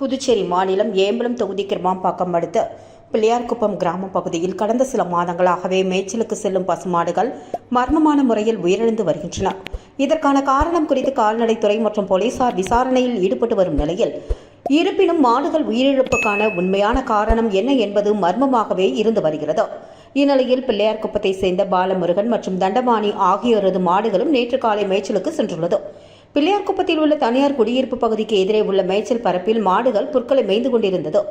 புதுச்சேரி மாநிலம் ஏம்பலம் தொகுதி கிருமாம்பாக்கம் அடுத்த பிள்ளையார்குப்பம் கிராம பகுதியில் கடந்த சில மாதங்களாகவே மேய்ச்சலுக்கு செல்லும் பசுமாடுகள் மர்மமான முறையில் உயிரிழந்து வருகின்றன. இதற்கான காரணம் குறித்து கால்நடைத்துறை மற்றும் போலீசார் விசாரணையில் ஈடுபட்டு வரும் நிலையில், இருப்பினும் மாடுகள் உயிரிழப்புக்கான உண்மையான காரணம் என்ன என்பது மர்மமாகவே இருந்து வருகிறது. இந்நிலையில் பிள்ளையார்குப்பத்தை சேர்ந்த பாலமுருகன் மற்றும் தண்டபாணி ஆகியோரது மாடுகளும் நேற்று காலை மேய்ச்சலுக்கு சென்றுள்ளது. பிள்ளையார்குப்பத்தில் உள்ள தனியார் குடியிருப்பு பகுதிக்கு எதிரே உள்ள மேய்ச்சல் பரப்பில் மாடுகள் புற்களை மேய்ந்து கொண்டிருந்தது.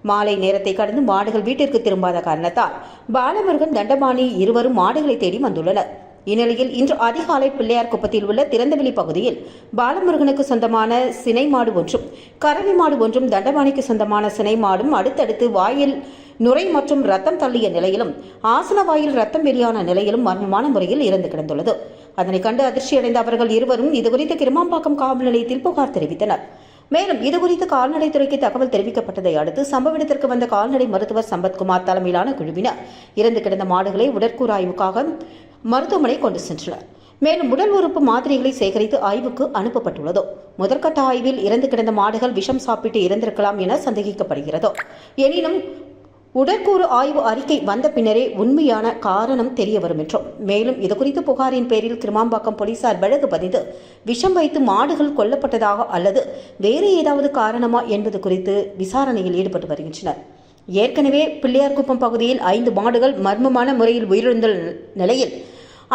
மாலை நேரத்தை கடந்து மாடுகள் வீட்டிற்கு திரும்பாத காரணத்தால் பாலமுருகன் தண்டபாணி இருவரும் மாடுகளை தேடி வந்துள்ளனர். இந்நிலையில் இன்று அதிகாலை பிள்ளையார்குப்பத்தில் உள்ள திறந்தவெளி பகுதியில் பாலமுருகனுக்கு சொந்தமான சினை மாடு ஒன்றும், கறவை மாடு ஒன்றும், தண்டபாணிக்கு சொந்தமான சினை மாடும் அடுத்தடுத்து வாயில் நுரை மற்றும் ரத்தம் தள்ளிய நிலையிலும், ஆசன வாயில் ரத்தம் வெளியான நிலையிலும் மர்மமான முறையில் இறந்து கிடந்துள்ளது. அதனை கண்டு அதிர்ச்சியடைந்த அவர்கள் இருவரும் இதுகுறித்து கிருமாம்பாக்கம் காவல் நிலையத்தில் புகார் தெரிவித்தனர். மேலும் இதுகுறித்து கால்நடைத்துறைக்கு தகவல் தெரிவிக்கப்பட்டதை அடுத்து சம்பவ இடத்திற்கு வந்த கால்நடை மருத்துவர் சம்பத்குமார் தலைமையிலான குழுவினர் இறந்து கிடந்த மாடுகளை உடற்கூறாய்வுக்காக மருத்துவமனை கொண்டு சென்றனர். மேலும் உடல் உறுப்பு மாதிரிகளை சேகரித்து ஆய்வுக்கு அனுப்பப்பட்டுள்ளது. முதற்கட்ட ஆய்வில் இறந்து கிடந்த மாடுகள் விஷம் சாப்பிட்டு இறந்திருக்கலாம் என சந்தேகிக்கப்படுகிறது. எனினும் உடற்கூறு ஆய்வு அறிக்கை வந்த பின்னரே உண்மையான காரணம் தெரிய வரும் என்றும், மேலும் இதுகுறித்து புகாரின் பேரில் கிருமாம்பாக்கம் போலீசார் வழக்கு பதிந்து விஷம் வைத்து மாடுகள் கொல்லப்பட்டதாக அல்லது வேறு ஏதாவது காரணமா என்பது குறித்து விசாரணையில் ஈடுபட்டு வருகின்றனர். ஏற்கனவே பிள்ளையார்குப்பம் பகுதியில் 5 மாடுகள் மர்மமான முறையில் உயிரிழந்த நிலையில்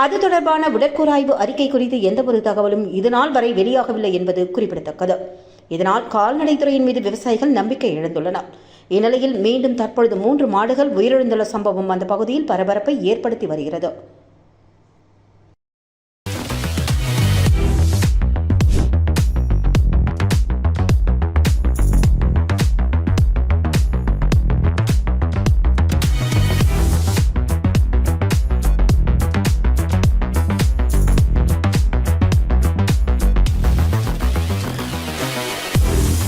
அது தொடர்பான உடற்கூறாய்வு அறிக்கை குறித்து எந்தவொரு தகவலும் இதுநாள் வரை வெளியாகவில்லை என்பது குறிப்பிடத்தக்கது. இதனால் கால்நடைத்துறையின் மீது விவசாயிகள் நம்பிக்கை இழந்துள்ளனர். இந்நிலையில் மீண்டும் தற்பொழுது 3 மாடுகள் உயிரிழந்துள்ள சம்பவம் அந்த பகுதியில் பரபரப்பை ஏற்படுத்தி வருகிறது.